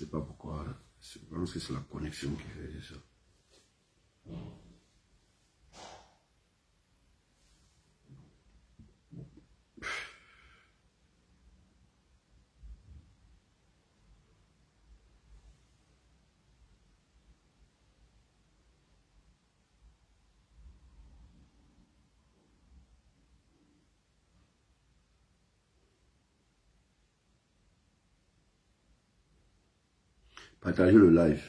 sais pas pourquoi. Je pense que c'est la connexion qui fait ça. Partagez le live.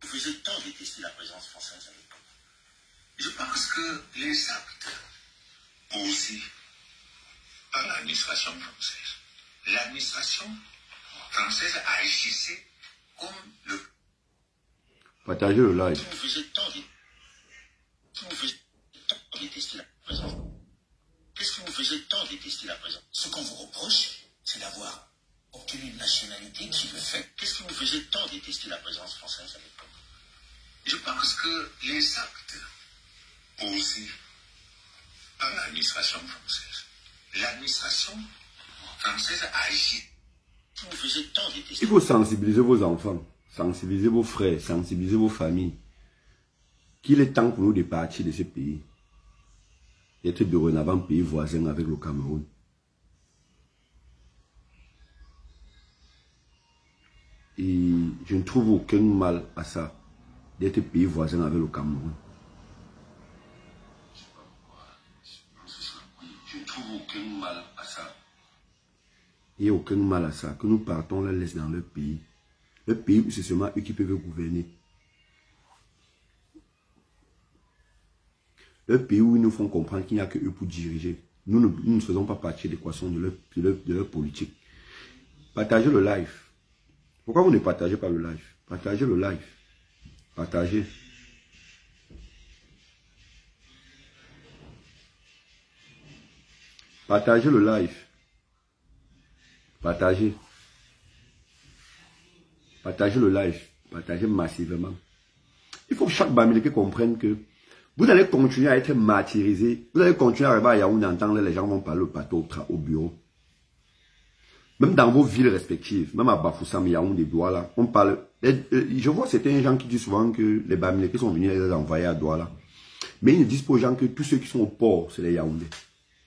Vous faisiez tant détester la présence française à l'époque. Je pense que les actes posés par l'administration française, l'administration française agissait comme le... Partagez le live. Vous faisiez tant détester la présence. Qu'est-ce que vous faisiez tant détester la présence? Ce qu'on vous reproche, c'est d'avoir obtenu une nationalité qui le fait. Qu'est-ce que vous faisiez tant détester la présence française à l'époque? Je pense que les actes posés par l'administration française, l'administration française agit. Vous faisiez tant détester. Il faut sensibiliser vos enfants, sensibiliser vos frères, sensibiliser vos familles. Qu'il est temps pour nous de partir de ce pays. D'être dorénavant pays voisin avec le Cameroun. Et je ne trouve aucun mal à ça, d'être pays voisin avec le Cameroun. Je ne trouve aucun mal à ça. Il n'y a aucun mal à ça. Que nous partons, on les laisse dans leur pays. Le pays où c'est seulement eux qui peuvent gouverner. Le pays où ils nous font comprendre qu'il n'y a que eux pour diriger. Nous ne faisons pas partie des poissons de leur politique. Partagez le live. Pourquoi vous ne partagez pas le live? Partagez le live. Partagez. Partagez le live. Partagez. Partagez le live. Partagez massivement. Il faut que chaque Bamileke comprenne que vous allez continuer à être martyrisé. Vous allez continuer à arriver à Yaoundé, entendre les gens vont parler au plateau, au bureau. Même dans vos villes respectives, même à Bafoussam, Yaoundé, Douala, on parle. Je vois certains gens qui disent souvent que les Bamileke sont venus les envoyer à Douala. Mais ils ne disent pas aux gens que tous ceux qui sont au port, c'est les Yaoundé.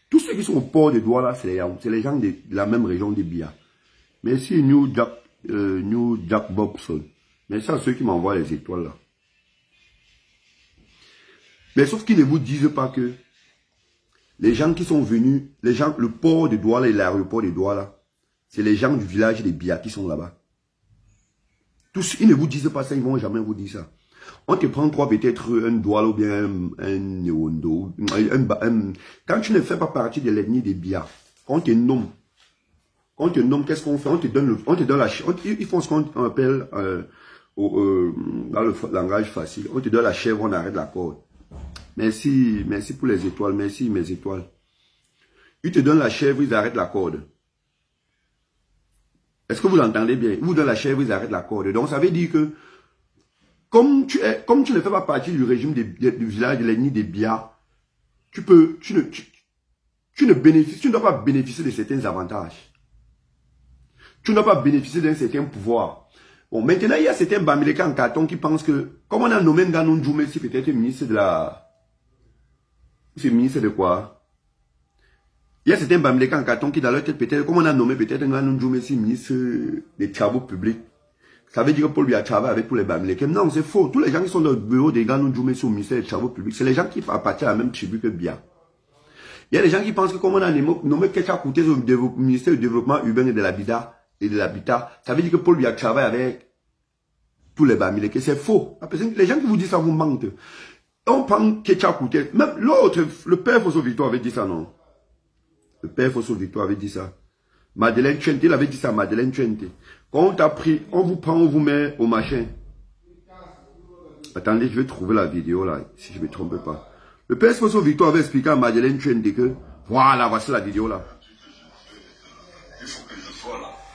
Tous ceux qui sont au port de Douala, c'est les Yaoundé. C'est les gens de la même région de Bia. Merci New Jack Bobson. Merci à ceux qui m'envoient les étoiles là. Mais sauf qu'ils ne vous disent pas que les gens qui sont venus, les gens, le port de Douala et l'aéroport de Douala, c'est les gens du village des Bia qui sont là-bas. Tous, ils ne vous disent pas ça, ils ne vont jamais vous dire ça. On te prend toi peut-être un Douala ou bien un Nyondo. Quand tu ne fais pas partie de l'ethnie des Bia, on te nomme. On te nomme, qu'est-ce qu'on fait? On te donne la chèvre. Ils font ce qu'on appelle dans le langage facile. On te donne la chèvre, on arrête la corde. Merci pour les étoiles, merci mes étoiles. Ils te donnent la chèvre, ils arrêtent la corde. Est-ce que vous entendez bien? Ils vous donnent la chèvre, ils arrêtent la corde. Donc ça veut dire que, comme tu ne fais pas partie du régime du village de l'ethnie des Bia, tu ne dois pas bénéficier de certains avantages. Tu ne dois pas bénéficier d'un certain pouvoir. Bon, maintenant, il y a certains Bamileke en carton qui pensent que, comme on a nommé Nganou Djoumé, c'est peut-être ministre de la... C'est ministre de quoi? Il y a certains Bamileke en carton qui, dans leur tête, peut-être, comme on a nommé peut-être Nganou Djoumé, c'est ministre des travaux publics. Ça veut dire que Paul lui a travaillé avec tous les Bamileke. Non, c'est faux. Tous les gens qui sont dans le bureau des Nganou Djoumé sont au ministère des travaux publics. C'est les gens qui appartiennent à la même tribu que Bia. Il y a des gens qui pensent que, comme on a nommé Kecha Kouté au ministère du développement urbain et de l'habitat, ça veut dire que Paul lui a travaillé avec tous les Bamileke. C'est faux. Les gens qui vous disent ça vous mentent. On prend Kecha Kouté. Même l'autre, le père Fosso Victor avait dit ça, non? Le père Fosso Victor avait dit ça. Madeleine Chente, il avait dit ça, Madeleine Chente. Quand on t'a pris, on vous prend, on vous met au machin. Attendez, je vais trouver la vidéo là, si je ne me trompe pas. Le père Fosso Victor avait expliqué à Madeleine Chente que, voilà, voici la vidéo là.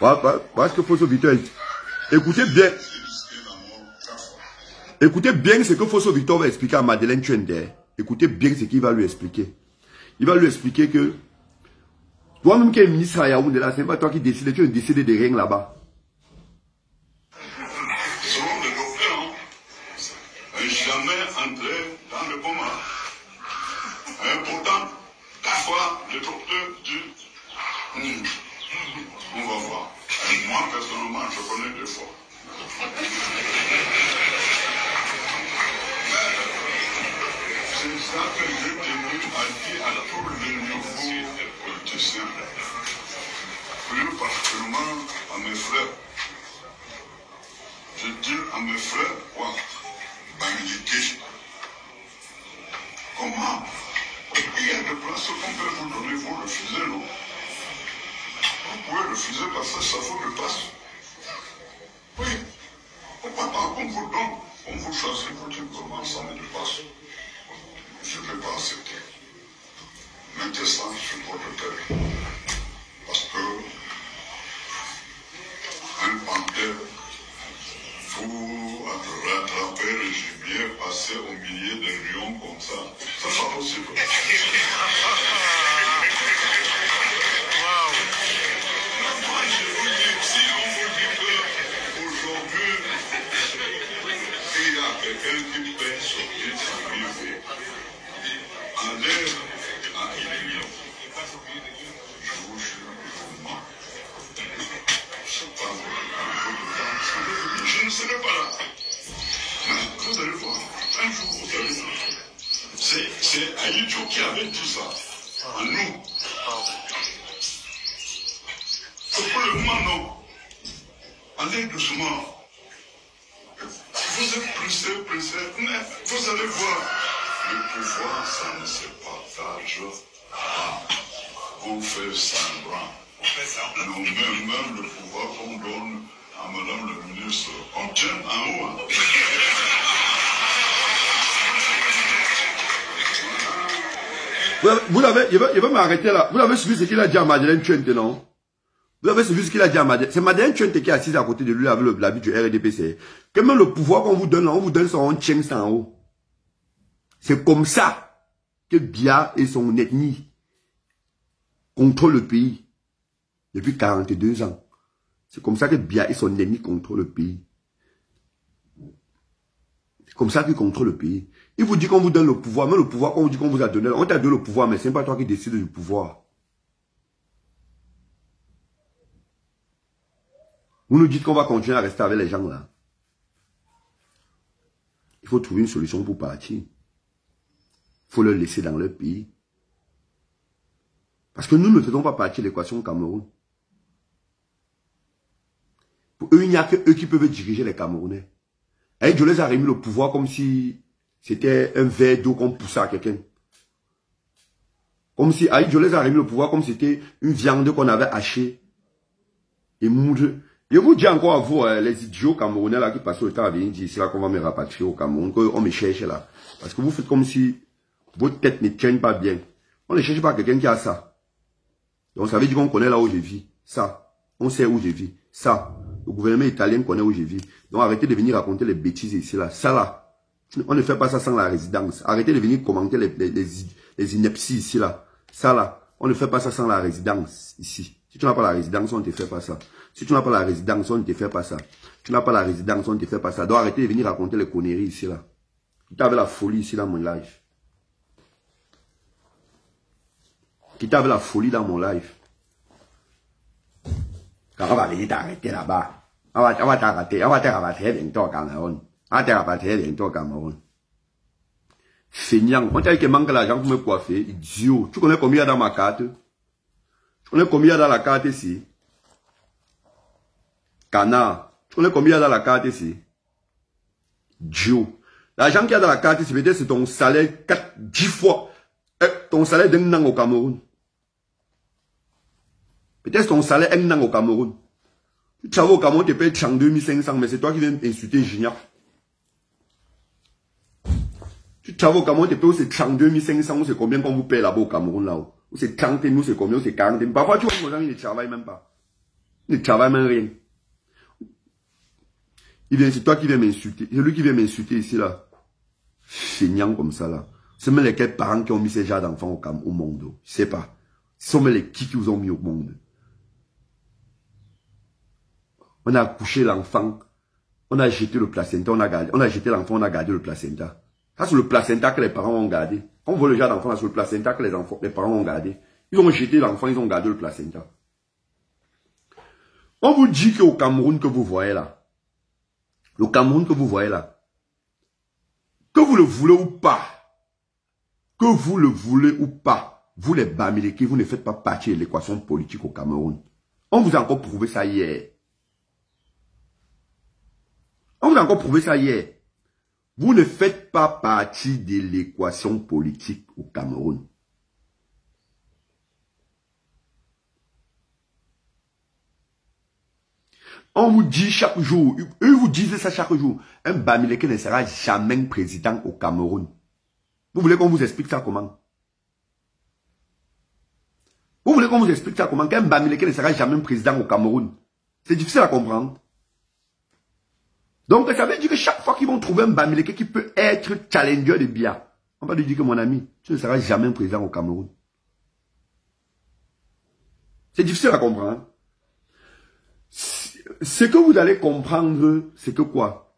Parce que Fosso Victor, écoutez bien. Écoutez bien ce que Fosso Victor va expliquer à Madeleine Chende. Écoutez bien ce qu'il va lui expliquer. Il va lui expliquer que Toi-même qui es ministre à Yaoundé là, c'est pas toi qui décides, tu as décidé de rien là-bas. Selon le docteur, jamais entré dans le coma. Pourtant, parfois, le docteur dit, on va voir. Et moi, personnellement, je connais 2 fois. C'est ça que je tenais à dire à tous les nouveaux politiciens. Plus particulièrement à mes frères. Je dis à mes frères, quoi, Bangladesh, comment il y a des places qu'on peut vous donner, vous refusez, non? Vous pouvez refuser parce que ça vous le passe. Oui. Pourquoi pas qu'on vous donne, on vous choisit, vous dites comment ça me dépasse. Je ne vais pas accepter. Mettez ça sur votre tête. Parce que un panthère, vous rattrapez le gibier, passer au milieu des lions comme ça. Ça n'est pas possible. Moi, je vous dis, si on vous dit qu'aujourd'hui, il y a quelqu'un qui peut sortir sa vie, allez à Illénion. Je vous jure, moi, je ne sais pas je ne serai pas là. Mais vous allez voir, un jour vous allez voir. C'est Aïdjo qui avait dit ça à nous. Pour le moment, non. Allez doucement. Vous êtes pressé, mais vous allez voir. Le pouvoir, ça ne se partage pas. On fait semblant. Non, même le pouvoir qu'on donne à Madame le ministre, on tient en haut. Vous l'avez, il va m'arrêter là. Vous avez suivi ce qu'il a dit à Madeleine Tchente, non? Vous avez suivi ce qu'il a dit à Madeleine. C'est Madeleine Tchente qui est assise à côté de lui avec l'habit du RDPC. Que même le pouvoir qu'on vous donne là, on vous donne ça, on tient ça en haut. C'est comme ça que Biya et son ethnie contrôlent le pays depuis 42 ans. C'est comme ça que Biya et son ethnie contrôlent le pays. C'est comme ça qu'ils contrôlent le pays. Il vous dit qu'on vous donne le pouvoir, mais le pouvoir qu'on vous dit qu'on vous a donné, on t'a donné le pouvoir, mais c'est pas toi qui décides du pouvoir. Vous nous dites qu'on va continuer à rester avec les gens là. Il faut trouver une solution pour partir. Il faut leur laisser dans leur pays. Parce que nous ne faisons pas partie de l'équation Cameroun. Pour eux, il n'y a que eux qui peuvent diriger les Camerounais. Et je les ai remis le pouvoir comme si c'était un verre d'eau qu'on poussait à quelqu'un. Comme si je les ai remis le pouvoir comme si c'était une viande qu'on avait hachée et moudre. Je vous dis encore à vous, les idiots camerounais là qui passent le temps à venir dire, c'est là qu'on va me rapatrier au Cameroun, qu'on me cherche là. Parce que vous faites comme si votre tête ne tienne pas bien. On ne cherche pas quelqu'un qui a ça. Donc ça veut dire qu'on connaît là où je vis. Ça. On sait où je vis. Ça. Le gouvernement italien connaît où je vis. Donc arrêtez de venir raconter les bêtises ici là. Ça là. On ne fait pas ça sans la résidence. Arrêtez de venir commenter les inepties ici là. Ça là. On ne fait pas ça sans la résidence ici. Si tu n'as pas la résidence, on ne te fait pas ça. Si tu n'as pas la résidence, on ne te fait pas ça. Tu n'as pas la résidence, on ne te fait pas ça. Donc arrêtez de venir raconter les conneries ici là. Tu avais la folie ici dans mon live. Qui t'avait la folie dans mon live. Quand on va venir t'arrêter là-bas. On va t'arrêter. On va te rabattre bientôt au Cameroun. On va te rabattre bientôt au Cameroun. Feignant. On t'a dit qu'il manque l'argent pour me coiffer. Idiot. Tu connais combien il y a dans ma carte? Tu connais combien il y a dans la carte ici? Canard. Tu connais combien il y a dans la carte ici? Idiot. L'argent qu'il y a dans la carte ici, peut-être c'est ton salaire 10 fois. Ton salaire d'un an au Cameroun. Peut-être ton salaire un an au Cameroun. Tu travailles au Cameroun, tu payes 32 500, mais c'est toi qui viens insulter Gignac. Tu travailles au Cameroun, tu payes 32 500, c'est combien qu'on vous paye là-bas au Cameroun là-haut. C'est 30 nous, c'est combien, c'est 40. Parfois, tu vois, les gens, ils ne travaillent même pas. Ils ne travaillent même rien. C'est toi qui viens m'insulter. C'est lui qui vient m'insulter ici là. Feignant comme ça là. C'est même lesquels parents qui ont mis ces genres d'enfants au monde. Je sais pas. Ce sont les qui vous ont mis au monde. On a accouché l'enfant, on a jeté le placenta, on a jeté l'enfant, on a gardé le placenta. Ça, c'est le placenta que les parents ont gardé. Quand on voit le genre d'enfant, c'est le placenta que les parents ont gardé. Ils ont jeté l'enfant, ils ont gardé le placenta. On vous dit qu'au Cameroun que vous voyez là, le Cameroun que vous voyez là, que vous le voulez ou pas, que vous le voulez ou pas, vous les Bamileke, vous ne faites pas partie de l'équation politique au Cameroun. On vous a encore prouvé ça hier. On vous a encore prouvé ça hier. Vous ne faites pas partie de l'équation politique au Cameroun. On vous dit chaque jour, eux vous disent ça chaque jour, un Bamileke ne sera jamais président au Cameroun. Vous voulez qu'on vous explique ça comment? Vous voulez qu'on vous explique ça comment? Qu'un Bamileke ne sera jamais président au Cameroun. C'est difficile à comprendre. Donc, ça veut dire que chaque fois qu'ils vont trouver un Bamileke qui peut être challenger de Biya, on va lui dire que mon ami, tu ne seras jamais président au Cameroun. C'est difficile à comprendre. Ce que vous allez comprendre, c'est que quoi?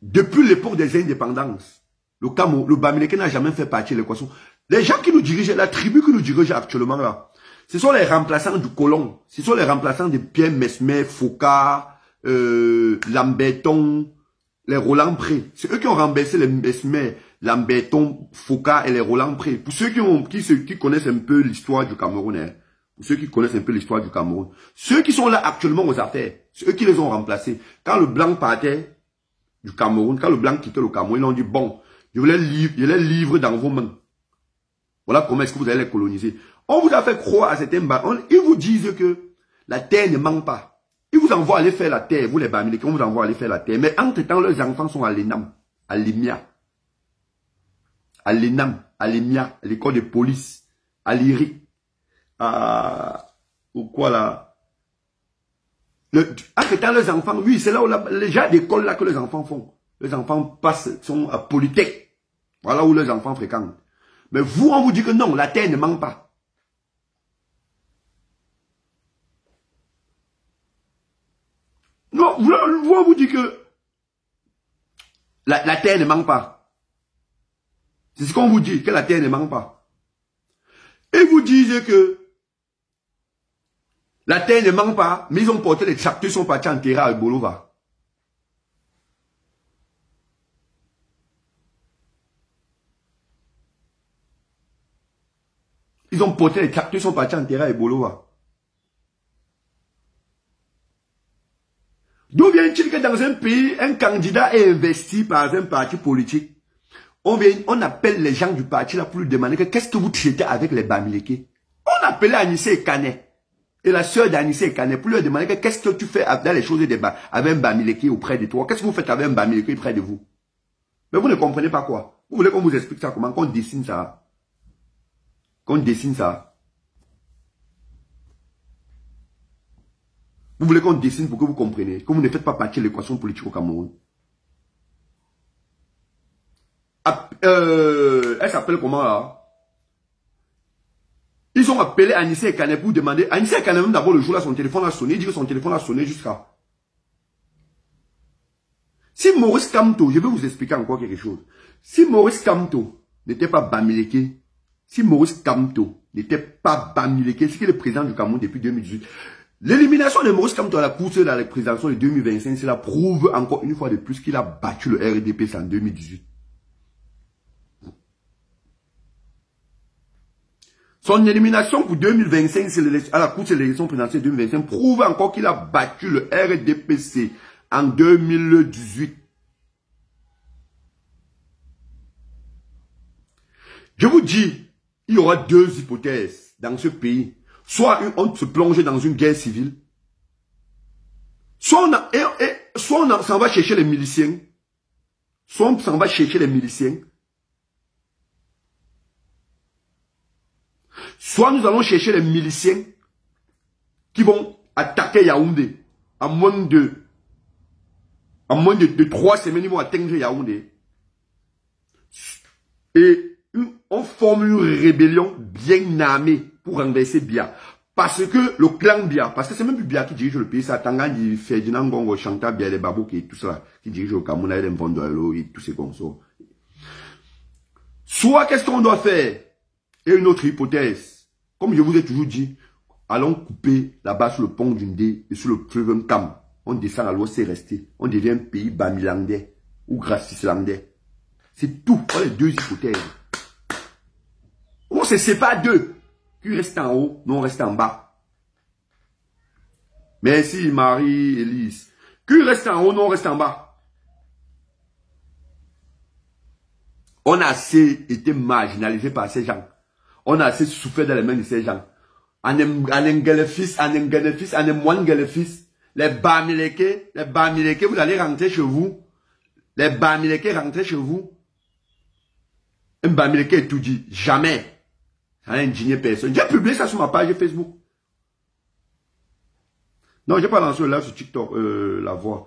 Depuis l'époque des indépendances, le Bamileke n'a jamais fait partie de l'équation. Les gens qui nous dirigent, la tribu qui nous dirige actuellement là, ce sont les remplaçants du colon. Ce sont les remplaçants de Pierre Mesmer, Foucault, Lamberton, les Roland Pré. C'est eux qui ont renversé les Mesmer, Lamberton, Foucault et les Roland Pré. Pour ceux qui connaissent un peu l'histoire du Cameroun, hein, pour ceux qui connaissent un peu l'histoire du Cameroun, ceux qui sont là actuellement aux affaires, c'est eux qui les ont remplacés. Quand le blanc partait du Cameroun, quand le blanc quittait le Cameroun, ils ont dit bon, je les livre dans vos mains. Voilà comment est-ce que vous allez les coloniser. On vous a fait croire à certains ils vous disent que la terre ne manque pas. Ils vous envoient aller faire la terre, vous les Bamileke, on vous envoie aller faire la terre. Mais entre-temps, leurs enfants sont à l'ENAM, à l'EMIA. À l'ENAM, à l'EMIA, à l'école de police, à l'IRI, ou quoi là. Entre-temps, leurs enfants, oui, c'est là où les gens d'école là que les enfants font. Les enfants sont à Polytech. Voilà où les enfants fréquentent. Mais vous, on vous dit que non, la terre ne manque pas. Non, vous, on vous dit que la terre ne manque pas. C'est ce qu'on vous dit, que la terre ne manque pas. Et vous disiez que la terre ne manque pas, mais ils ont porté les tracteurs, ils sont partis en terrain à Bolova. Ils ont porté les tracteurs, ils sont partis en terrain à Bolova. D'où vient-il que dans un pays, un candidat est investi par un parti politique? On appelle les gens du parti là pour lui demander qu'est-ce que vous traitez avec les Bamileke. On appelait Anissé Ekane et la sœur d'Anissé Ekane pour lui demander qu'est-ce que tu fais dans les choses avec un Bamileke auprès de toi. Qu'est-ce que vous faites avec un Bamileke près de vous? Mais vous ne comprenez pas quoi. Vous voulez qu'on vous explique ça comment? Qu'on dessine ça. Qu'on dessine ça. Vous voulez qu'on dessine pour que vous compreniez que vous ne faites pas partie de l'équation politique au Cameroun. Elle s'appelle comment là? Ils ont appelé Anissé Ekane pour demander. Anissé Ekane même d'abord le jour là son téléphone a sonné. Il dit que son téléphone a sonné jusqu'à. Si Maurice Kamto, je vais vous expliquer encore quelque chose. Si Maurice Kamto n'était pas Bamileke, si Maurice Kamto n'était pas Bamileke, c'est qu'il est président du Cameroun depuis 2018. L'élimination de Maurice Kamto à la course dans la présidentielle de 2025, cela prouve encore une fois de plus qu'il a battu le RDPC en 2018. Son élimination pour 2025, à la course de l'élection présidentielle 2025, prouve encore qu'il a battu le RDPC en 2018. Je vous dis, il y aura deux hypothèses dans ce pays. Soit on se plonge dans une guerre civile, soit on s'en va chercher les miliciens, soit on s'en va chercher les miliciens, soit nous allons chercher les miliciens qui vont attaquer Yaoundé en moins de 3 semaines, ils vont atteindre Yaoundé. Et on forme une rébellion bien armée pour renverser Biya. Parce que le clan Biya, parce que c'est même plus Biya qui dirige le pays, c'est Tangani, Ferdinand Gongo, Chanta Biya, les Babouki et tout ça, qui dirige le Cameroun, les Mvondolo et tous ces consorts. Soit qu'est-ce qu'on doit faire? Et une autre hypothèse. Comme je vous ai toujours dit, allons couper là-bas sur le pont d'Undé et sur le fleuve Cam. On descend à l'ouest, c'est resté. On devient un pays bamilandais ou grassislandais. C'est tout. Voilà les deux hypothèses. On se sépare d'eux. Qui reste en haut, nous on reste en bas. Merci Marie-Élise. Qui reste en haut, nous on reste en bas. On a assez été marginalisé par ces gens. On a assez souffert dans les mains de ces gens. Anengelefis, les Bamileke, vous allez rentrer chez vous. Les Bamileke rentrez chez vous. Un Bamileke est tout dit. Jamais. Ça n'a indigné personne. J'ai publié ça sur ma page Facebook. Non, j'ai pas lancé là sur TikTok, la voix.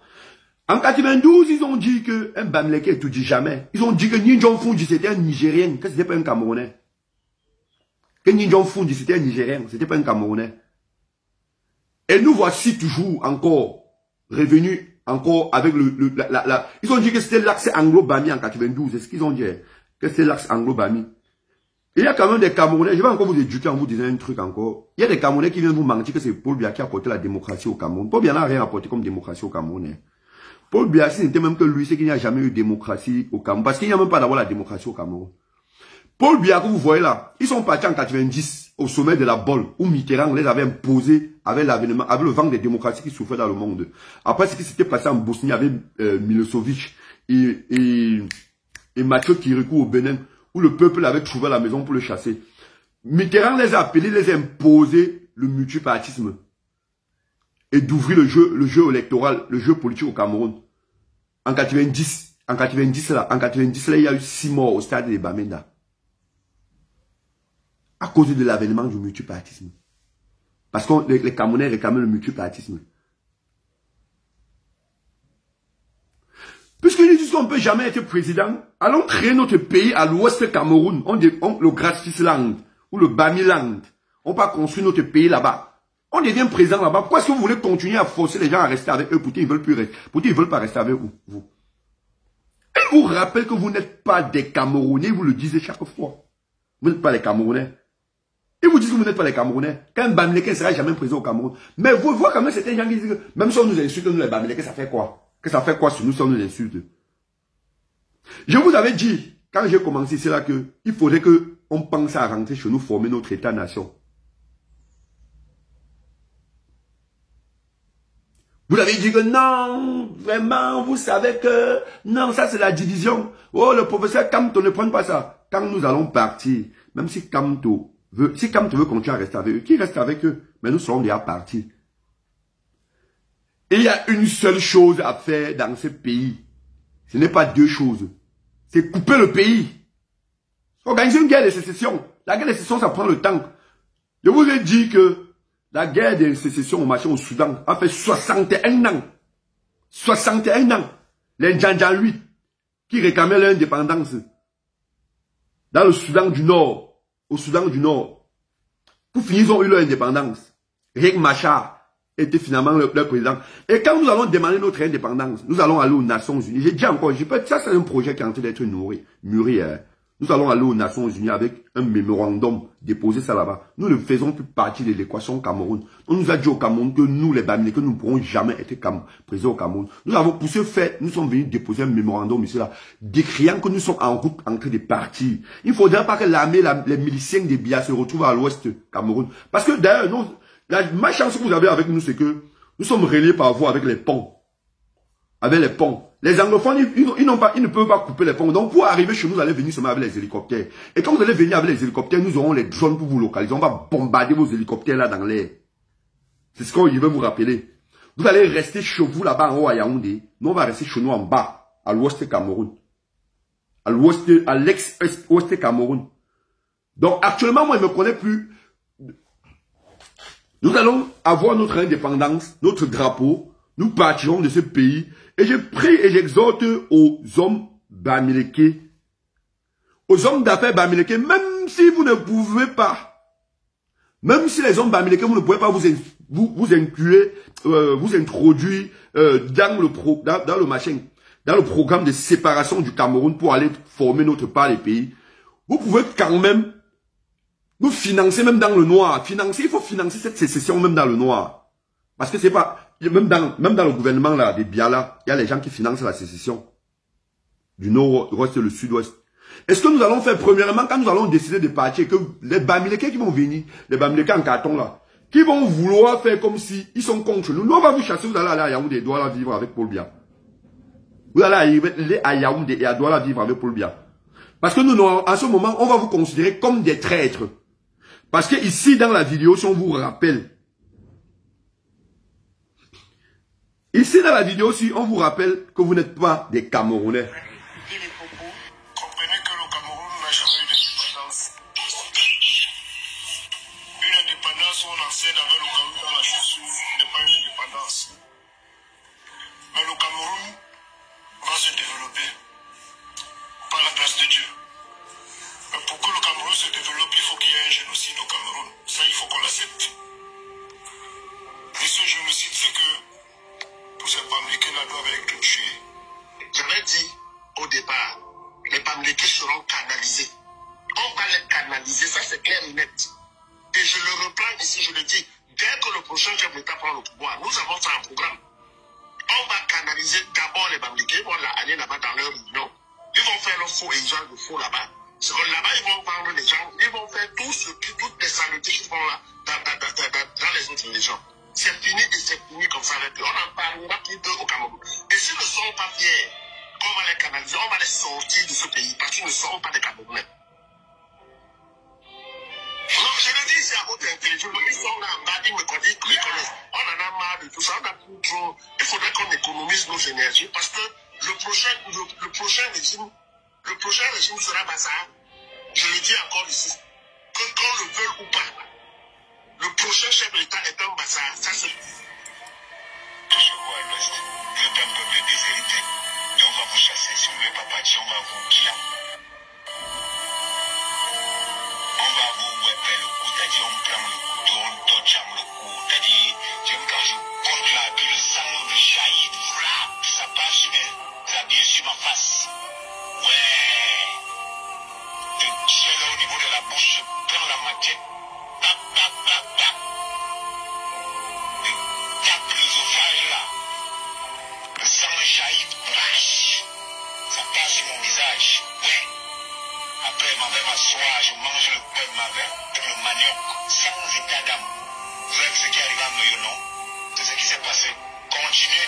En 92, ils ont dit que un Bamileke est tout dit. Jamais. Ils ont dit que Ni Jong-Fundi c'était un Nigérien, que c'était pas un Camerounais. Que Ni Jong-Fundi c'était un Nigérien, c'était pas un Camerounais. Et nous voici toujours encore revenus encore avec ils ont dit que c'était l'axe anglo-bami en 92. C'est ce qu'ils ont dit. Que c'est l'axe anglo-bami. Il y a quand même des Camerounais, je vais encore vous éduquer en vous disant un truc encore. Il y a des Camerounais qui viennent vous mentir que c'est Paul Biya qui a apporté la démocratie au Cameroun. Paul Biya n'a rien apporté comme démocratie au Cameroun. Paul Biya, si n'était même que lui, c'est qu'il n'y a jamais eu de démocratie au Cameroun. Parce qu'il n'y a même pas d'avoir la démocratie au Cameroun. Paul Biya, que vous voyez là, ils sont partis en 90 au sommet de la Bolle, où Mitterrand les avait imposés avec l'avènement, avec le vent des démocraties qui souffraient dans le monde. Après ce qui s'était passé en Bosnie avec Milosevic et Mathieu Kirikou au Bénin, où le peuple avait trouvé la maison pour le chasser. Mitterrand les a appelés, les a imposés le multipartisme et d'ouvrir le jeu électoral, le jeu politique au Cameroun. En 90 là, il y a eu 6 morts au stade de Bamenda. À cause de l'avènement du multipartisme. Parce que les Camerounais réclamaient le multipartisme. Puisqu'ils disent qu'on ne peut jamais être président, allons créer notre pays à l'ouest Cameroun, le Grassisland ou le Bamiland. On va construire notre pays là-bas. On devient président là-bas. Pourquoi est-ce que vous voulez continuer à forcer les gens à rester avec eux? Pourtant, ils veulent plus rester. Pourtant, ils veulent pas rester avec vous. Et ils vous rappellent que vous n'êtes pas des Camerounais, vous le disiez chaque fois. Vous n'êtes pas les Camerounais. Ils vous disent que vous n'êtes pas les Camerounais. Qu'un Bamileke ne sera jamais président au Cameroun. Mais vous voyez quand même certains gens qui disent que même si on nous insulte, nous les Bamileke, ça fait quoi? Que ça fait quoi sur nous si on nous insulte? Je vous avais dit, quand j'ai commencé, c'est là que il faudrait que on pense à rentrer chez nous, former notre État-nation. Vous avez dit que non, vraiment, vous savez que non, ça c'est la division. Oh, le professeur Kamto, ne prenne pas ça. Quand nous allons partir, même si Kamto veut continuer à rester avec eux, qui reste avec eux? Mais nous serons déjà partis. Et il y a une seule chose à faire dans ce pays. Ce n'est pas deux choses. C'est couper le pays. Organiser une guerre de sécession. La guerre de sécession, ça prend le temps. Je vous ai dit que la guerre de sécession au marché au Soudan a fait 61 ans. 61 ans. Les Djandjan 8 qui réclamaient l'indépendance. Dans le Soudan du Nord. Au Soudan du Nord. Pour finir, ils ont eu leur indépendance. Riek Machar était finalement leur président. Et quand nous allons demander notre indépendance, nous allons aller aux Nations Unies. J'ai dit encore, ça c'est un projet qui est en train d'être mûri. Nous allons aller aux Nations Unies avec un mémorandum, déposer ça là-bas. Nous ne faisons plus partie de l'équation Cameroun. On nous a dit au Cameroun que nous, les Bamileke, nous ne pourrons jamais être présidents au Cameroun. Nous avons pour ce fait, nous sommes venus déposer un mémorandum ici là, décriant que nous sommes en route en train de partir. Il ne faudrait pas que l'armée, les miliciens des Biya se retrouvent à l'ouest Cameroun. Parce que d'ailleurs, ma chance que vous avez avec nous, c'est que nous sommes reliés par voie avec les ponts. Avec les ponts. Les anglophones, ils ne peuvent pas couper les ponts. Donc, pour arriver chez nous, vous allez venir seulement avec les hélicoptères. Et quand vous allez venir avec les hélicoptères, nous aurons les drones pour vous localiser. On va bombarder vos hélicoptères là dans l'air. C'est ce qu'on veut vous rappeler. Vous allez rester chez vous là-bas en haut à Yaoundé. Nous, on va rester chez nous en bas, à l'ouest Cameroun. À l'ex-ouest Cameroun. Donc, actuellement, moi, je ne me connais plus. Nous allons avoir notre indépendance, notre drapeau. Nous partirons de ce pays. Et je prie et j'exhorte aux hommes Bamileke, aux hommes d'affaires Bamileke, même si vous ne pouvez pas Même si les hommes bamileke, vous ne pouvez pas vous inclure, vous introduire dans le machin, dans le programme de séparation du Cameroun pour aller former notre part des pays. Vous pouvez quand même nous financer même dans le noir. Il faut financer cette sécession même dans le noir. Parce que c'est pas, même dans le gouvernement là, des Biala, il y a les gens qui financent la sécession. Du nord-ouest et le sud-ouest. Est-ce que nous allons faire, premièrement, quand nous allons décider de partir, que les Bamileke qui vont venir, les Bamileke en carton là, qui vont vouloir faire comme si ils sont contre nous. Nous, on va vous chasser, vous allez aller à Yaoundé et Douala vivre avec Paul Biya. Vous allez aller à Yaoundé et à Douala vivre avec Paul Biya. Parce que nous, à ce moment, on va vous considérer comme des traîtres. Parce que ici, dans la vidéo, si on vous rappelle, ici, dans la vidéo, si on vous rappelle que vous n'êtes pas des Camerounais. Comprenez que le Cameroun n'a jamais eu d'indépendance. Une indépendance où on enseigne avec le Cameroun dans la chaussure n'est pas une indépendance. Mais le Cameroun va se développer par la grâce de Dieu. Mais pour que le Cameroun se développe, il faut qu'il y ait un génocide au Cameroun. Ça, il faut qu'on l'accepte. Et ce génocide, c'est que tous ces Bamileke-là doivent être tués. J'avais dit au départ, les Bamileke seront canalisés. On va les canaliser, ça c'est clair et net. Et je le reprends ici, je le dis, dès que le prochain chef d'État prend le pouvoir, nous avons fait un programme. On va canaliser d'abord les Bamileke, ils vont aller là-bas dans leur union. Ils vont faire leur faux et usage de faux là-bas. Là-bas, ils vont vendre les gens, ils vont faire toutes les saletés qu'ils font là, dans les autres régions. C'est fini et c'est fini comme ça avec eux. On en parlera plus d'eux au Cameroun. Et s'ils ne sont pas fiers, on va les canaliser, on va les sortir de ce pays parce qu'ils ne seront pas des Camerounais. Non, je le dis ici à haute intelligence, ils sont là en bas, ils me connaissent. On en a marre de tout ça, on a plus trop. Il faudrait qu'on économise nos énergies parce que le prochain régime sera bazar. Je le dis encore ici, que qu'on le veuille ou pas, le prochain chef de l'État est un bazar. Ça c'est. Tout se voit à l'ouest. Vous êtes un peuple déshérité. Et on va vous chasser. Si vous ne voulez pas partir, on va vous kill. On va vous wepper le coup. T'as dit, on prend le couteau, on touche le cou. T'as dit, quand je compte là, puis le sang de jaillit, ça passe, mais ça vient sur ma face. Ouais. Le ciel au niveau de la bouche, prends la machette. Tac, tac, tac, tac. Tac, l'œsophage là. Le sang jaillit, ça passe sur mon visage. Ouais. Après, je m'en vais m'asseoir, je mange le pain de ma mère, le manioc, sans état d'âme. Vous savez ce qui arrive à Noyo, non? C'est ce qui s'est passé. Continuez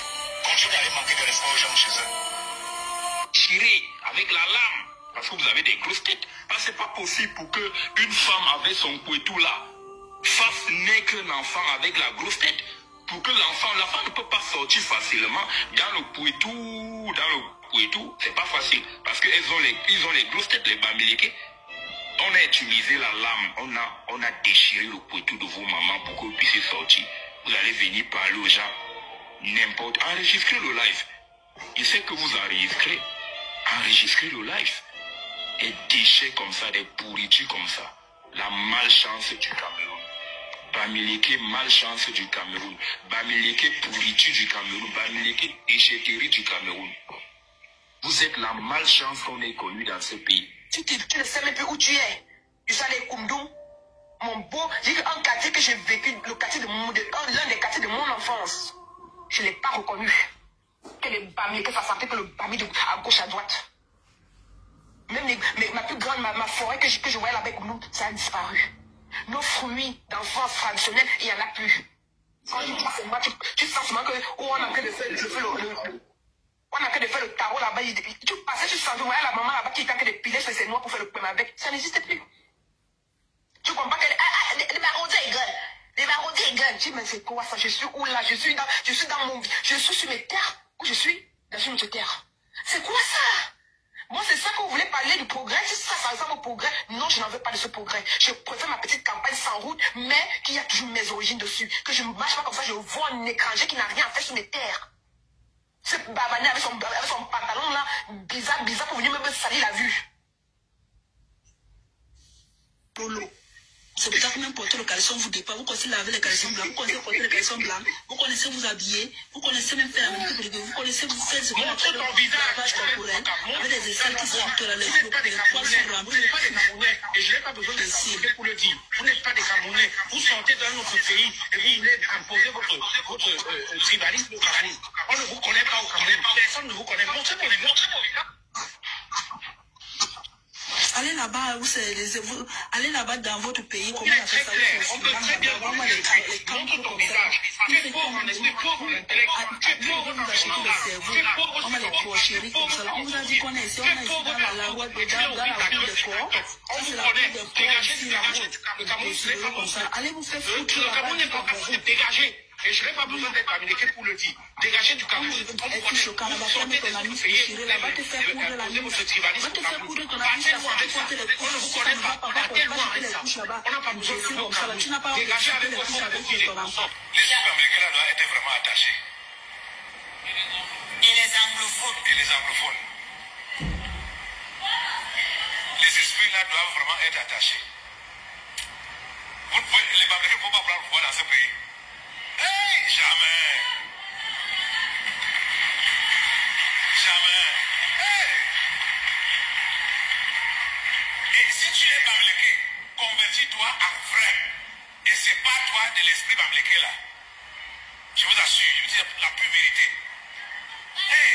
d'aller manquer de respect aux gens chez eux. Tirez avec la lame, parce que vous avez des grosses têtes. Parce que c'est pas possible pour qu'une femme avec son couetou là fasse naître un enfant avec la grosse tête. Pour que l'enfant ne peut pas sortir facilement dans le pouetou, c'est pas facile. Parce qu'ils ont les grosses têtes, les Bamileke. On a utilisé la lame, on a déchiré le pouetou de vos mamans pour que vous puissiez sortir. Vous allez venir parler aux gens. N'importe. Enregistrez le live. Je sais que vous enregistrez. Enregistrez le live. Et déchets comme ça, des pourritures comme ça. La malchance du Cameroun. Bamileke, malchance du Cameroun. Bamileke, pourriture du Cameroun. Bamileke, déchetterie du Cameroun. Vous êtes la malchance qu'on ait connue dans ce pays. Tu ne sais même plus où tu es. Tu sais les Koumdou. Mon beau, j'ai dit un quartier que j'ai vécu, le quartier l'un des quartiers de mon enfance. Je ne l'ai pas reconnu. Que les Bamileke, ça sentait que le Bami à gauche, à droite. Même ma plus grande, ma forêt que je voyais là-bas, ça a disparu. Nos fruits d'enfance traditionnels, il n'y en a plus. Quand tu passes moi, tu sens seulement que on a en train de faire le tarot là-bas. Tu passais, tu sentais, la maman là-bas qui est en train de piler sur ses noix pour faire le pain avec. Ça n'existe plus. Tu comprends que les marronniers ils gagnent. Les marronniers ils gagnent. Tu dis, mais c'est quoi ça? Je suis où là? Je suis sur mes terres. Où je suis? Dans une autre terre. C'est quoi ça? Moi, c'est ça que vous voulez parler du progrès. Si ça ressemble au progrès, non, je n'en veux pas de ce progrès. Je préfère ma petite campagne sans route, mais qu'il y a toujours mes origines dessus. Que je ne marche pas comme ça, je vois un étranger qui n'a rien à faire sur mes terres. Ce babané avec son pantalon là, bizarre, pour venir me salir la vue. Lolo, c'est peut-être n'importe le cas. caleçons vous dépassent, vous connaissez laver les caleçons blancs, vous connaissez porter les caleçons blancs, vous connaissez vous habiller, vous connaissez même faire la manucure, vous connaissez vous faire ce qu'on appelle le lavage corporel, avec des aisselles qui sortent là, les poils sont remplis. Et je n'ai pas besoin d'expliquer pour le dire. Vous n'êtes pas des Camerounais. Vous sortez d'un autre pays et vous voulez imposer votre tribalisme au Cameroun. On ne vous connaît pas au Cameroun. Personne ne vous connaît. Montrez vos visage. Allez là-bas, allez là-bas dans votre pays, comment on appelle ça? On peut très bien voir les montre ton visage. Tu es pauvre en esprit, pauvre en intellect. Tu es pauvre en argent. Tu es pauvre on va les porcheries comme ça. On vous a dit qu'on est ici, on est ici dans la loi, dans la cour des corps. On vous connaît. Dégagez le Cameroun, ce n'est pas pour vous. Allez vous faire foutre. Le Cameroun n'est pas pour vous. Dégagez. Et je n'ai pas besoin d'être américain pour le dire. Dégagez du Cameroun. C'est choquant, là-bas, fermez ton ami, là-bas, te faire coudre la nuit. Va te faire coudre ton ami, ça va te porter les couches. On ne vous connaît pas. Partez-moi avec ça. On n'a pas besoin de vous. Tu n'as pas dégagez avec vos filles. Les Sud-Américains doivent être vraiment attachés. Et les anglophones. Les esprits là doivent vraiment être attachés. Les Bamileke ne peuvent pas prendre le pouvoir dans ce pays. Hey, jamais. Jamais. Hey. Et si tu es Bamileke, convertis-toi en vrai. Et c'est pas toi de l'esprit Bamileke là. Je vous assure, je vous dis la pure vérité. Hey.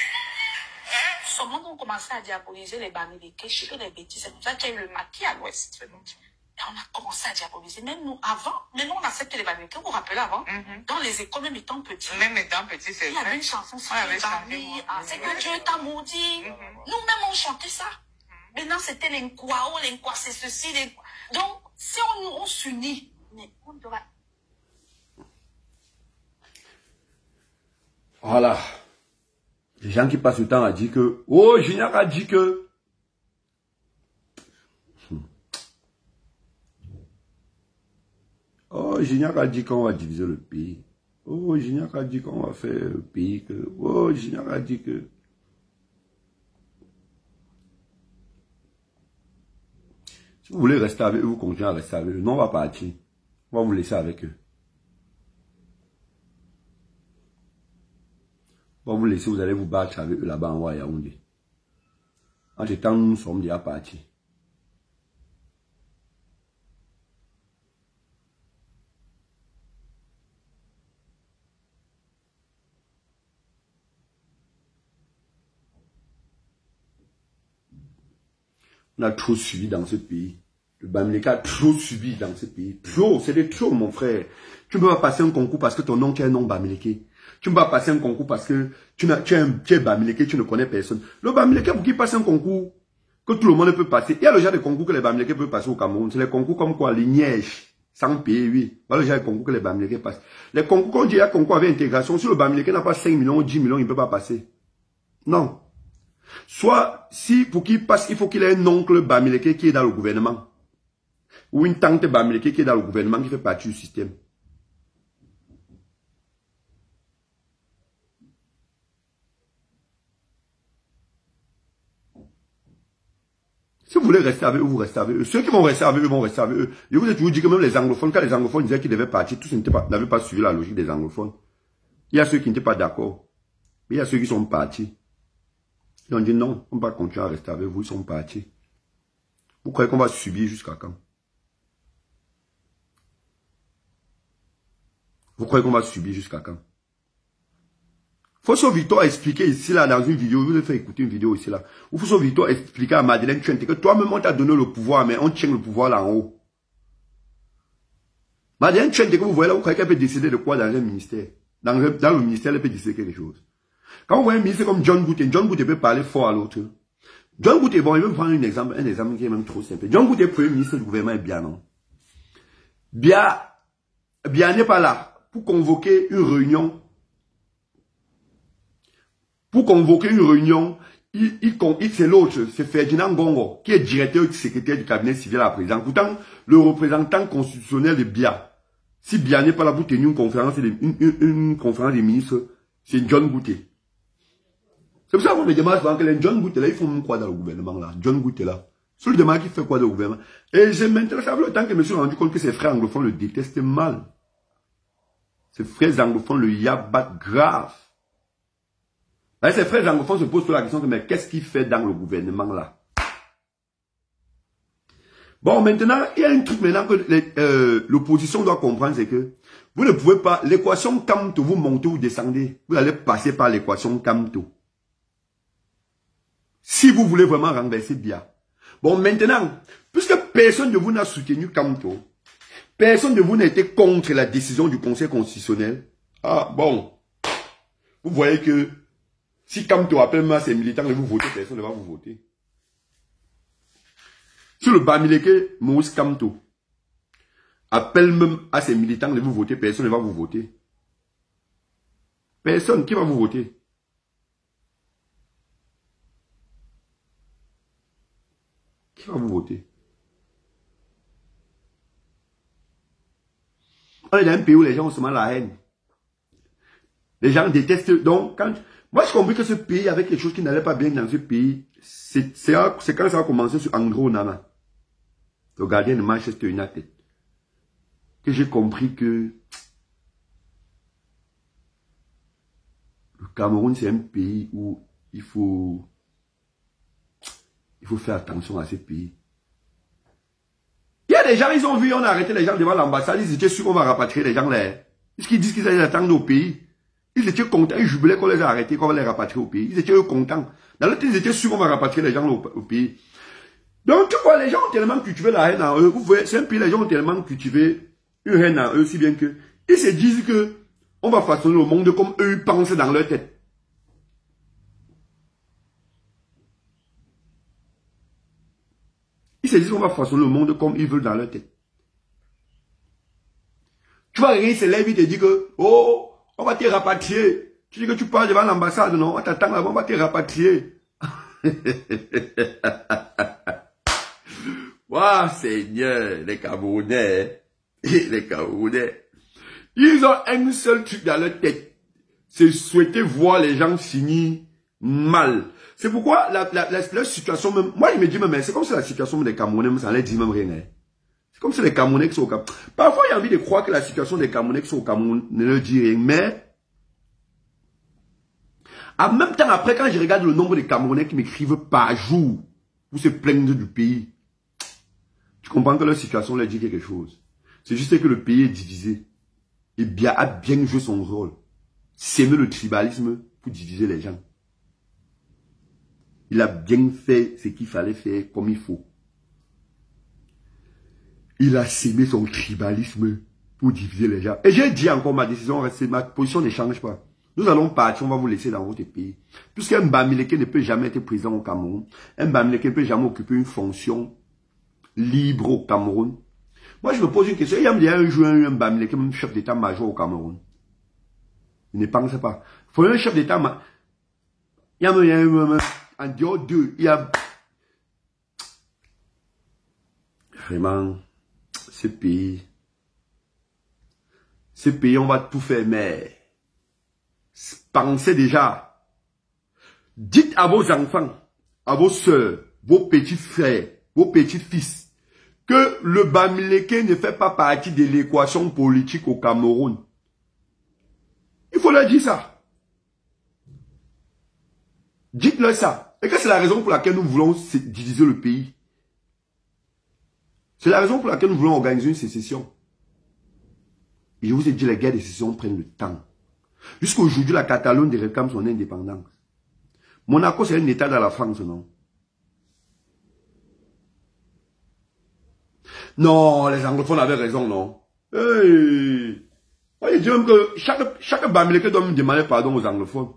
Hein? Ce monde ont commencé à diaboliser les Bamileke, je fais des bêtises. C'est pour ça qu'il y a eu le maquis à l'ouest. Et on a commencé à diaboliser. Même nous, avant, maintenant on accepte les Bamileke. Vous vous rappelez avant? Dans les écoles, même étant petits. Même étant petit, c'est vrai. Il y avait une chanson sur les Bamileke. C'est que Dieu t'a maudit. Nous-mêmes, on chantait ça. Maintenant, c'était l'enkwao, c'est ceci. Donc, si on s'unit, mais on doit... Voilà. Les gens qui passent le temps à dire que, oh, Junior a dit que, oh, Junior a dit qu'on va diviser le pays. Oh, Junior a dit qu'on va faire le pays que, oh, Junior a dit que. Si vous voulez rester avec eux, vous continuez à rester avec eux. Non, on va partir. On va vous laisser avec eux. On va vous laisser, vous allez vous battre avec eux là-bas en Yaoundé. En ce temps, nous sommes déjà partis. On a trop subi dans ce pays. Le Bamileke a trop subi dans ce pays. Trop, c'était trop, mon frère. Tu ne peux pas passer un concours parce que ton nom est un nom Bamileke. Tu ne peux pas passer un concours parce que tu es Bamileke, tu ne connais personne. Le Bamileke, pour qu'il passe un concours que tout le monde peut passer, il y a le genre de concours que les Bamileke peuvent passer au Cameroun. C'est les concours comme quoi, les Nièges, sans payer, oui. Voilà le genre de concours que les Bamileke passent. Les concours, quand on dit il y a concours avec intégration, si le Bamileke n'a pas 5 millions ou 10 millions, il ne peut pas passer. Non. Soit, si pour qu'il passe, il faut qu'il ait un oncle Bamileke qui est dans le gouvernement. Ou une tante Bamileke qui est dans le gouvernement, qui fait partie du système. Si vous voulez rester avec eux, vous restez avec eux. Ceux qui vont rester avec eux, vont rester avec eux. Je vous ai toujours dit que même les anglophones, quand les anglophones disaient qu'ils devaient partir, tous n'avaient pas suivi la logique des anglophones. Il y a ceux qui n'étaient pas d'accord. Mais il y a ceux qui sont partis. Ils ont dit non, on ne va pas continuer à rester avec vous, ils sont partis. Vous croyez qu'on va subir jusqu'à quand? Vous croyez qu'on va subir jusqu'à quand? Fosso Victor a expliqué ici, là, dans une vidéo, je vous ai fait écouter une vidéo ici, là, où Fosso Victor a expliqué à Madeleine Tchente que toi-même, on t'a donné le pouvoir, mais on tient le pouvoir là en haut. Madeleine Tchente, que vous voyez là, vous croyez qu'elle peut décider de quoi dans un ministère? Dans le ministère, elle peut décider quelque chose. Quand vous voyez un ministre comme John Boutte peut parler fort à l'autre. John Boutte, bon, il veut prendre un exemple qui est même trop simple. John Boutte, premier ministre du gouvernement, est bien, non? Bien n'est pas là pour convoquer une réunion. Pour convoquer une réunion, c'est l'autre, c'est Ferdinand Gongo, qui est directeur et secrétaire du cabinet civil à la présidence. Pourtant, le représentant constitutionnel de Bia, si Bia n'est pas là pour tenir une conférence des ministres, c'est John Boutte. C'est pour ça qu'on me demande souvent que les John Boutte là, ils font quoi dans le gouvernement là? John Boutte là. Celui de qui fait quoi de gouvernement? Et j'ai maintenant, ça fait le temps que je me suis rendu compte que ses frères anglophones le détestent mal. Ses frères anglophones le yabattent grave. Là, ses frères anglophones se posent la question de mais qu'est-ce qu'il fait dans le gouvernement là? Bon, maintenant, il y a un truc maintenant que l'opposition doit comprendre, c'est que vous ne pouvez pas, l'équation Kamto, vous montez ou descendez, vous allez passer par l'équation Kamto. Si vous voulez vraiment renverser Biya. Bon, maintenant, puisque personne de vous n'a soutenu Kamto, personne de vous n'a été contre la décision du Conseil constitutionnel, ah bon, vous voyez que si Kamto appelle même à ses militants de vous voter, personne ne va vous voter. Si le Bamileke Moïse Kamto appelle même à ses militants de vous voter, personne ne va vous voter. Personne qui va vous voter. Qui va vous voter? On est dans un pays où les gens ont seulement la haine. Les gens détestent. Donc, quand moi je compris que ce pays avait quelque chose qui n'allait pas bien dans ce pays, c'est quand ça a commencé sur Andrew Onana, le gardien de Manchester United, que j'ai compris que le Cameroun c'est un pays où il faut faire attention à ces pays. Il y a des gens, ils ont vu, on a arrêté les gens devant l'ambassade, ils étaient sûrs qu'on va rapatrier les gens là. Puisqu'ils disent qu'ils allaient attendre au pays. Ils étaient contents, ils jubilaient qu'on les a arrêtés, qu'on va les rapatrier au pays. Ils étaient contents. Dans l'autre, ils étaient sûrs qu'on va rapatrier les gens au pays. Donc, tu vois, les gens ont tellement cultivé la haine en eux. Vous voyez, c'est un pays, les gens ont tellement cultivé une haine en eux, si bien que ils se disent que on va façonner le monde comme eux ils pensent dans leur tête. Ils se disent qu'on va façonner le monde comme ils veulent dans leur tête. Tu vois, rien se lève, il te dit que, oh, on va te rapatrier. Tu dis que tu parles devant l'ambassade, non? On t'attend là-bas, on va te rapatrier. Waouh, Seigneur, les Camerounais, les Camerounais, ils ont un seul truc dans leur tête. C'est souhaiter voir les gens finir mal. C'est pourquoi la situation même, moi je me dis même, c'est comme si la situation des Camerounais, ça ne leur dit même rien. Hein. C'est comme si les Camerounais qui sont au Cameroun. Parfois il y a envie de croire que la situation des Camerounais qui sont au Cameroun ne leur dit rien, mais en même temps après quand je regarde le nombre de Camerounais qui m'écrivent par jour pour se plaindre du pays, tu comprends que leur situation leur dit quelque chose. C'est juste que le pays est divisé. Et Biya a bien joué son rôle. S'aimer le tribalisme pour diviser les gens. Il a bien fait ce qu'il fallait faire comme il faut. Il a sémé son tribalisme pour diviser les gens. Et j'ai dit encore ma décision, ma position ne change pas. Nous allons partir, on va vous laisser dans votre pays. Puisqu'un Bamileke ne peut jamais être président au Cameroun. Un Bamileke ne peut jamais occuper une fonction libre au Cameroun. Moi, je me pose une question. Il y a un jour un Bamileke, même chef d'état-major au Cameroun. Il ne pense pas. Il faut un chef d'état-major. Il y a en dehors d'eux, il y a vraiment ce pays, on va tout faire, mais pensez déjà, dites à vos enfants, à vos soeurs, vos petits frères, vos petits fils, que le Bamileke ne fait pas partie de l'équation politique au Cameroun. Il faut leur dire ça. Dites-leur ça. Et que c'est la raison pour laquelle nous voulons diviser le pays. C'est la raison pour laquelle nous voulons organiser une sécession. Et je vous ai dit, les guerres de sécession prennent le temps. Jusqu'à aujourd'hui, la Catalogne réclame son indépendance. Monaco, c'est un état dans la France, non? Non, les anglophones avaient raison, non? Hey. Moi, je dis même que chaque Bamileke doit me demander pardon aux anglophones.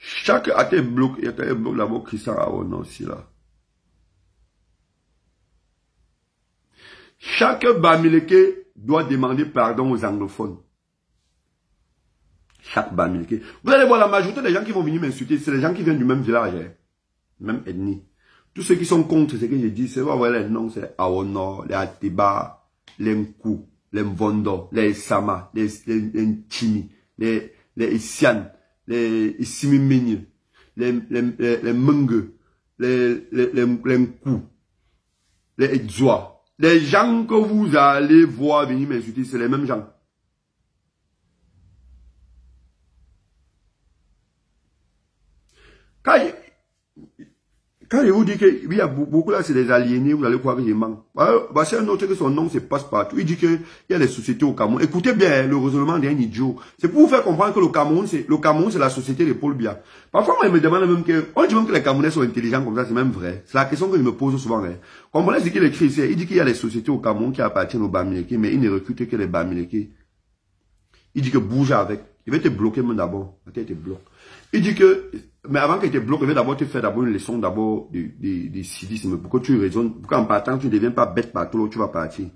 Chaque bloc, il y a un bloc là-bas qui sert à on aussi là. Chaque Bamileke doit demander pardon aux anglophones. Chaque Bamileke. Vous allez voir la majorité des gens qui vont venir m'insulter, c'est les gens qui viennent du même village, hein, même ethnie. Tous ceux qui sont contre ce que je dis, c'est voir les noms, c'est Aono, les Ateba, les Nkou, les Mvondo, les Sama, les Nchimi, les Isian. les Simimeni, les Menge, les Nkou, les Edzoa. Les gens que vous allez voir venir m'insulter, c'est les mêmes gens. Quand je vous dis qu'il y a beaucoup là, c'est des aliénés, vous allez croire que je mens. Bah, c'est un autre que son nom se passe partout. Il dit qu'il y a des sociétés au Cameroun. Écoutez bien le raisonnement d'un idiot. C'est pour vous faire comprendre que le Cameroun, c'est la société de Paul Biya. Parfois, on me demande même on dit même que les Camerounais sont intelligents comme ça, c'est même vrai. C'est la question que je me pose souvent. Hein. Comprenez ce qu'il écrit ici. Il dit qu'il y a des sociétés au Cameroun qui appartiennent aux Bamileke, mais il ne recrute que les Bamileke. Il dit que bouge avec. Il va te bloquer même d'abord. Il te bloque. Il dit que, mais avant qu'il te bloque, il va d'abord te faire d'abord une leçon d'abord de civisme. Pourquoi tu raisonnes, pourquoi en partant, tu ne deviens pas bête partout où tu vas partir.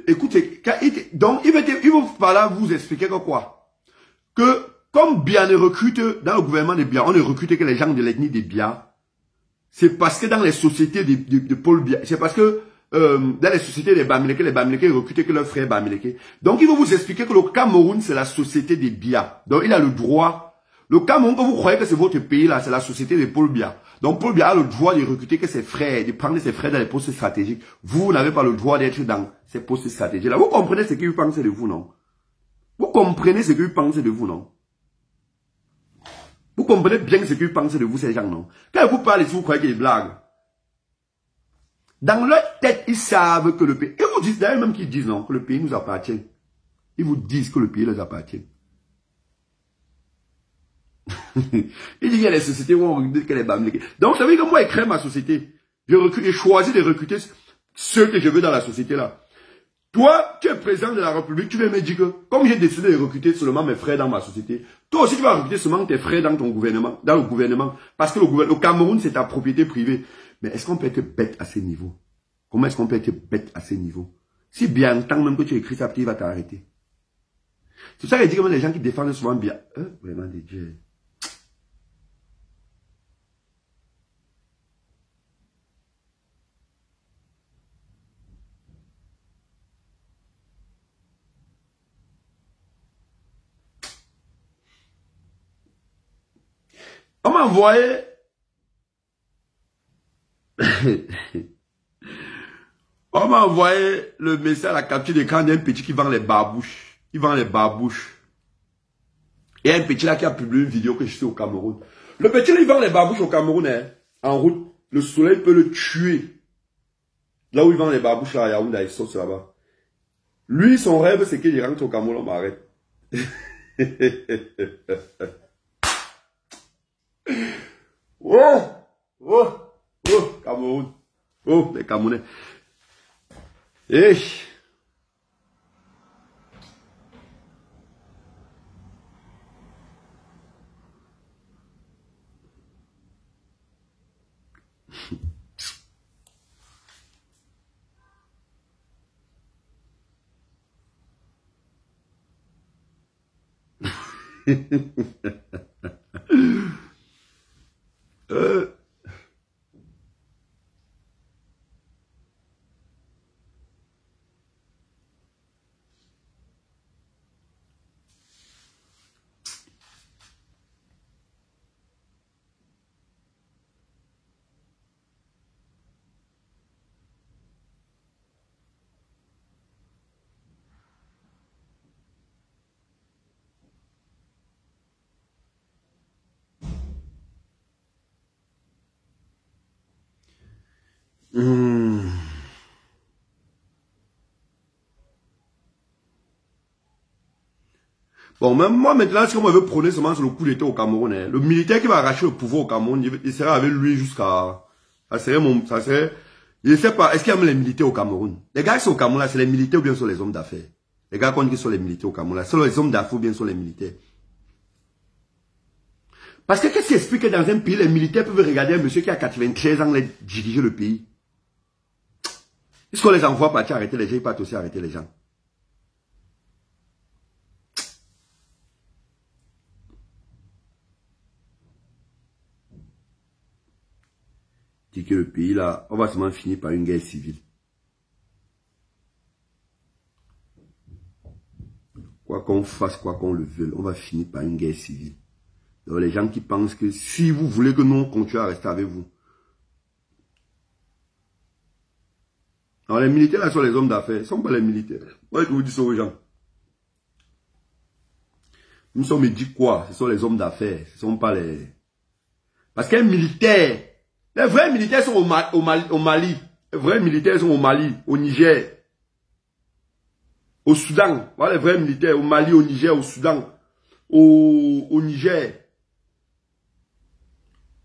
Écoutez, donc il va falloir vous expliquer que quoi? Que comme Biya ne recrute, dans le gouvernement de Biya, on ne recrute que les gens de l'ethnie de Biya. C'est parce que dans les sociétés de Paul Biya, c'est parce que dans les sociétés des Bamileke, les Bamileke recrutent que leurs frères Bamileke. Donc, il va vous expliquer que le Cameroun, c'est la société des Biya. Donc, il a le droit. Le Cameroun, quand vous croyez que c'est votre pays là, c'est la société de Paul Biya. Donc, Paul Biya a le droit de recruter que ses frères, de prendre ses frères dans les postes stratégiques. Vous n'avez pas le droit d'être dans ces postes stratégiques là. Vous comprenez ce qu'il pense de vous, non? Vous comprenez ce qu'il pense de vous, non? Vous comprenez bien ce qu'ils pensent de vous, ces gens, non? Quand vous parlez, vous croyez qu'ils blaguent. Dans leur tête, ils savent que le pays... Ils vous disent, d'ailleurs même qu'ils disent, non, que le pays nous appartient. Ils vous disent que le pays leur appartient. Ils disent qu'il y a les sociétés où on recrute que les Bamileke. Donc, ça veut dire que moi, je crée ma société. Je choisis de recruter ceux que je veux dans la société là. Toi, tu es président de la République, tu viens me dire que, comme j'ai décidé de recruter seulement mes frères dans ma société, toi aussi tu vas recruter seulement tes frères dans ton gouvernement, dans le gouvernement. Parce que le Cameroun, c'est ta propriété privée. Mais est-ce qu'on peut être bête à ce niveau? Comment est-ce qu'on peut être bête à ce niveau? Si bien tant même que tu écris ça, il va t'arrêter. C'est ça que je dis que les gens qui défendent souvent bien. Vraiment des dieux. On m'a envoyé. On m'a envoyé le message à la capture d'écran d'un petit qui vend les barbouches. Il vend les barbouches. Et un petit là qui a publié une vidéo que je suis au Cameroun. Le petit là, il vend les barbouches au Cameroun, hein, en route. Le soleil peut le tuer. Là où il vend les barbouches là, à Yaoundé, il saute là-bas. Lui, son rêve, c'est qu'il rentre au Cameroun, on m'arrête. Cameroun. Oh, les Camerounais. Eh. Bon, même moi maintenant, ce qu'on veut prôner seulement, c'est le coup d'État au Cameroun. Hein. Le militaire qui va arracher le pouvoir au Cameroun, il sera avec lui jusqu'à... Ça serait... Je ne sais pas, est-ce qu'il y a même les militaires au Cameroun? Les gars qui sont au Cameroun là, c'est les militaires ou bien sont les hommes d'affaires? Les gars qui sont les militaires au Cameroun là, c'est les hommes d'affaires ou bien sont les militaires? Parce que qu'est-ce qui explique que dans un pays, les militaires peuvent regarder un monsieur qui a 93 ans diriger le pays? Est-ce qu'on les envoie partir arrêter les gens, ils partent aussi arrêter les gens? Dit que le pays là, on va seulement finir par une guerre civile. quoi qu'on fasse, quoi qu'on le veuille, on va finir par une guerre civile. Donc les gens qui pensent que si vous voulez que nous continuions à rester avec vous. Alors les militaires là sont les hommes d'affaires, ils ne sont pas les militaires. Moi je vous dis ça aux gens. Nous sommes dit quoi? Ce sont les hommes d'affaires, ce ne sont pas les... Parce qu'un militaire, les vrais militaires sont au Mali. Les vrais militaires sont au Mali, au Niger, au Soudan. Voilà les vrais militaires au Mali, au Niger, au Soudan, au Niger,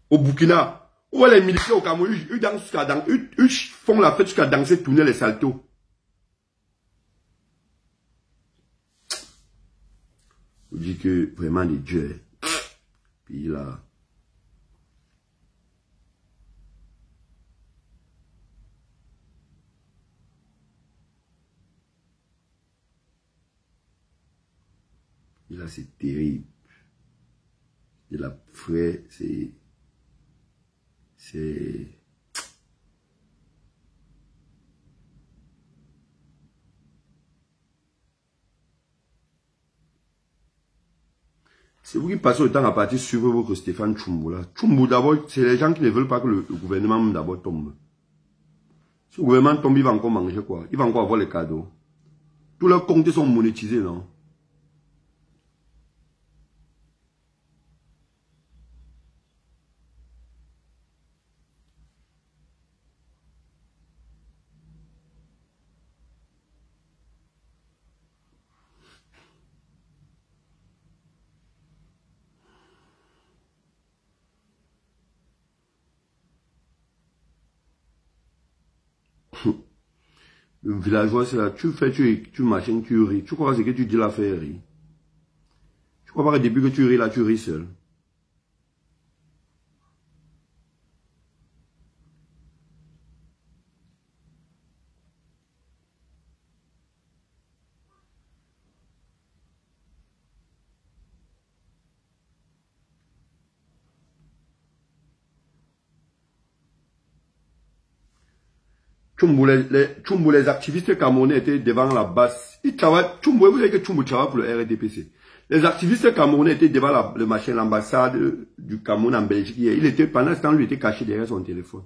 au Burkina. Où les militaires au Cameroun, ils font la fête jusqu'à danser, tourner les saltos. Je vous dis que vraiment les dieux. Puis là. Et là, c'est terrible. Et là, frère, c'est... C'est vous qui passez le temps à partir sur votre Stéphane Tchoumbou là. Tchoumbou d'abord, c'est les gens qui ne veulent pas que le gouvernement d'abord tombe. Si le gouvernement tombe, il va encore manger quoi? Il va encore avoir les cadeaux. Tous leurs comptes sont monétisés, non? Le villageois, c'est là, tu machines, tu ris. Tu crois que ce que tu dis là fait rire. Tu crois pas que depuis que tu ris là, tu ris seul. Tchoumbou, les activistes camerounais étaient devant la base. Ils travaillent, Tchoumbou, vous savez que Tchoumbou travaille pour le RDPC. Les activistes camerounais étaient devant l'ambassade du Cameroun en Belgique. Il était, pendant ce temps, lui était caché derrière son téléphone.